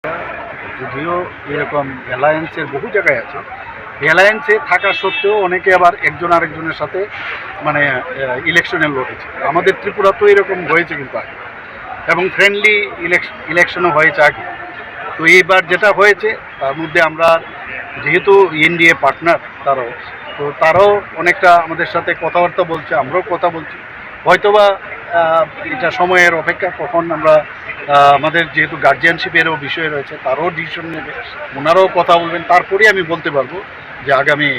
যদিও এরকম অ্যালায়েন্সের বহু জায়গায় আছে, অ্যালায়েন্সে থাকা সত্ত্বেও অনেকে আবার একজন আরেকজনের সাথে মানে ইলেকশনে লড়েছে। আমাদের ত্রিপুরা তো এরকম হয়েছে কিন্তু আগে, এবং ফ্রেন্ডলি ইলেকশনও হয়েছে আগে। তো এইবার যেটা হয়েছে তার মধ্যে আমরা যেহেতু এনডিএ পার্টনার তারাও অনেকটা আমাদের সাথে কথাবার্তা বলছে, আমরাও কথা বলছি। হয়তোবা এটা সময়ের অপেক্ষা, কখন আমরা আমাদের যেহেতু গার্জিয়ানশিপেরও বিষয় রয়েছে, তারাও ডিসিশন নেবে, ওনারাও কথা বলবেন, তারপরেই আমি বলতে পারবো যে আগামী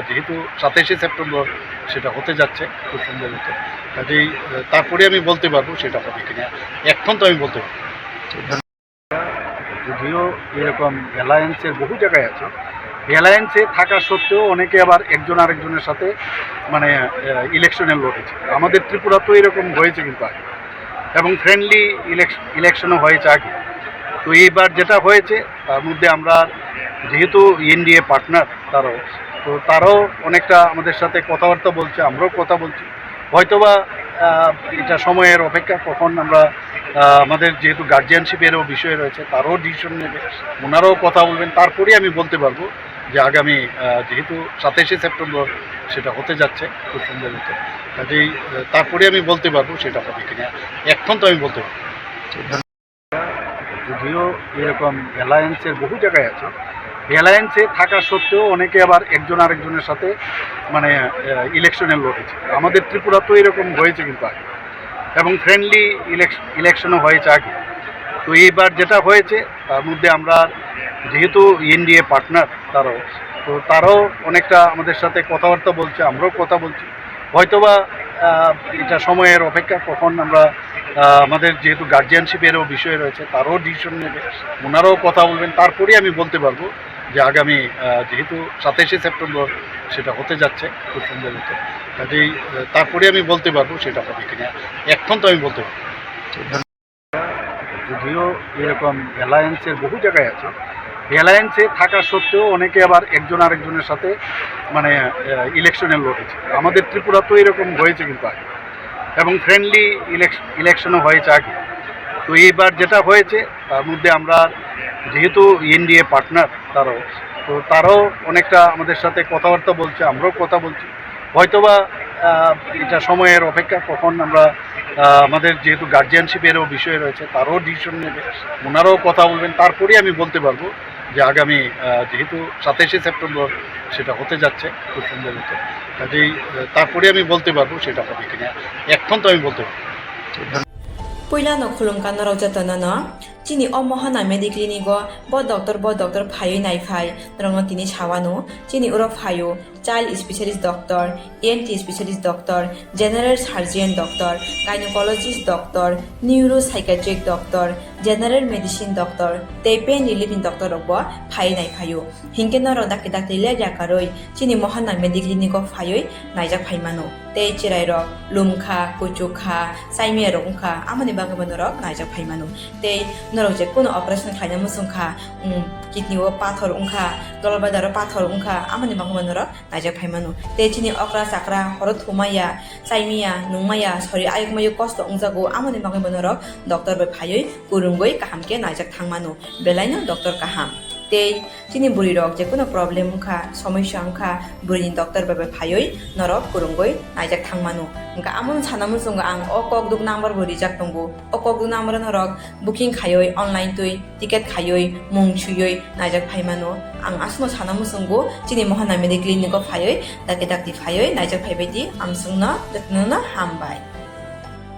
যেহেতু 27শে সেপ্টেম্বর সেটা হতে যাচ্ছে খুব সম্ভবত, কাজেই তারপরে আমি বলতে পারবো সেটা হবে কিনা। এখন তো আমি বলতে পারবো। যদিও এরকম অ্যালায়েন্সের বহু জায়গায় আছে, অ্যালায়েন্সে থাকা সত্ত্বেও অনেকে আবার একজন আরেকজনের সাথে মানে ইলেকশনে লড়েছে। আমাদের ত্রিপুরা তো এরকম হয়েছে কিন্তু আগে, এবং ফ্রেন্ডলি ইলেকশনও হয়েছে আগে। তো এইবার যেটা হয়েছে তার মধ্যে আমরা যেহেতু এনডিএ পার্টনার তারাও অনেকটা আমাদের সাথে কথাবার্তা বলছে, আমরাও কথা বলছি। হয়তোবা এটা সময়ের অপেক্ষা, কখন আমরা আমাদের যেহেতু গার্জিয়ানশিপেরও বিষয় রয়েছে, তারাও ডিসিশন নেবে, ওনারাও কথা বলবেন, তারপরেই আমি বলতে পারবো যে আগামী যেহেতু 27শে সেপ্টেম্বর সেটা হতে যাচ্ছে খুব সম্ভবত, কাজেই তারপরে আমি বলতে পারবো সেটা হবে কিনা। এখন তো আমি বলতে পারবো। যদিও এরকম অ্যালায়েন্সের বহু জায়গায় আছে, অ্যালায়েন্সে থাকা সত্ত্বেও অনেকে আবার একজন আরেকজনের সাথে মানে ইলেকশনে লড়েছে। আমাদের ত্রিপুরা তো এরকম হয়েছে কিন্তু আগে, এবং ফ্রেন্ডলি ইলেকশনও হয়েছে আগে। তো এইবার যেটা হয়েছে তার মধ্যে আমরা যেহেতু এনডিএ পার্টনার তারাও অনেকটা আমাদের সাথে কথাবার্তা বলছে, আমরাও কথা বলছি। হয়তোবা এটা সময়ের অপেক্ষা, কখন আমরা আমাদের যেহেতু গার্জিয়ানশিপেরও বিষয় রয়েছে, তারাও ডিসিশন নেবে, ওনারাও কথা বলবেন, তারপরেই আমি বলতে পারবো যে আগামী যেহেতু 27শে সেপ্টেম্বর সেটা হতে যাচ্ছে খুব সম্ভবত, কাজেই তারপরে আমি বলতে পারবো সেটা হবে কিনা। এখন তো আমি বলতে পারবো। যদিও এরকম অ্যালায়েন্সের বহু জায়গায় আছে, অ্যালায়েন্সে থাকা সত্ত্বেও অনেকে আবার একজন আরেকজনের সাথে মানে ইলেকশনে লড়েছে। আমাদের ত্রিপুরা তো এরকম হয়েছে কিন্তু আগে, এবং ফ্রেন্ডলি ইলেকশনও হয়েছে আগে। তো এইবার যেটা হয়েছে তার মধ্যে আমরা যেহেতু এনডিএ পার্টনার তারাও অনেকটা আমাদের সাথে কথাবার্তা বলছে, আমরাও কথা বলছি। হয়তোবা এটা সময়ের অপেক্ষা, কখন আমরা আমাদের যেহেতু গার্জিয়ানশিপেরও বিষয় রয়েছে, তারাও ডিসিশন নেবে, ওনারাও কথা বলবেন, তারপরেই আমি বলতে পারবো যে আগামী যেহেতু 27শে সেপ্টেম্বর সেটা হতে যাচ্ছে খুব সম্ভবত, কাজেই তারপরে আমি বলতে পারবো সেটা হবে কিনা। এখন তো আমি বলতে পারবো। Puilano khulungkan no rojatana no chini omohana mediclinigo bo doctor phayo nai phai rongno tini chawano chini uro phayo child specialist doctor, ENT specialist doctor, general surgeon doctor, gynecologist doctor, neuropsychiatric doctor, general medicine doctor, tei pain relieving doctor rokbo phai nai phayo hingke no rodak dak tile jakaroi chini mohana mediclinigo phayoi naijak phaimano tei chirai rok lumkha kuchukha saimia rokha amani bagabano rok naijak phaimano tei norok je kono operation khaina musungkha kidney o pathor ungkha dolbadaro pathor ungkha amani bagabano rok naijak phaimano tei chini okra sakra horo thumaya saimia nungmaya sori ayukmayu kosto ungjago amani bagabano rok doctor bai phayoi kurungoi kahamke naijak thangmano belaino doctor kaham tei chini buri rok je kono problem ungkha somosya ungkha burini doctor bai phayoi norok kurungoi naijak thangmano engka amon sanamun sunga ang okok duk number buri jak tongo okok duk number norok booking khayoi online tui ticket khayoi mung chuyoi naijak phaimano ang asmo sanamun sungo chini mohana medical clinic phayoi dakti phayoi naijak phaibaidi amsungna datnuna hambai